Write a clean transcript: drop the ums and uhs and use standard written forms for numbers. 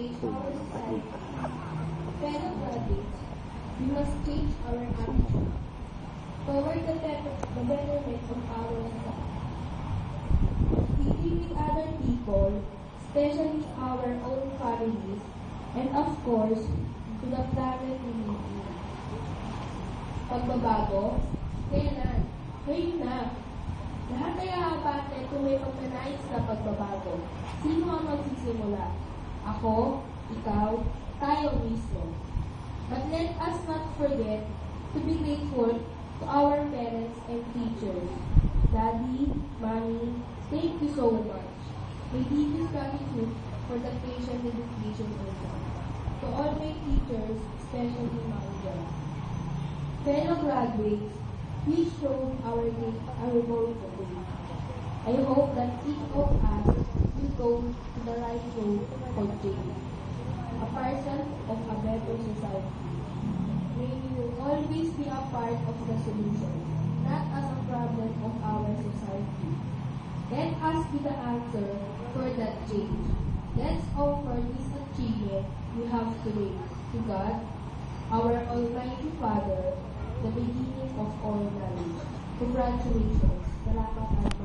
change our society. Fellow graduates, we must change our attitude toward the betterment of our society. Dealing with other people, especially our own families, and of course, to the planet we live in. Pagbabago? Kailan? Ngayon na. Lahat ay aabante kung may pagnanais na pagbabago. Sino ang magsisimula? Ako, ikaw, tayo mismo. But let us not forget to be grateful to our parents and teachers. Daddy, Mommy, thank you so much. May deepest gratitude for the patient education program. To all my teachers, especially Manga. Fellow graduates, we showed our goal today. I hope that each of us will go to the right road for change. A person of a better society. May we always be a part of the solution, not as a problem of our society. Let us be the answer for that change. Let's offer this achievement we have today to God, our Almighty Father, the beginning of all knowledge. Congratulations. Salamat.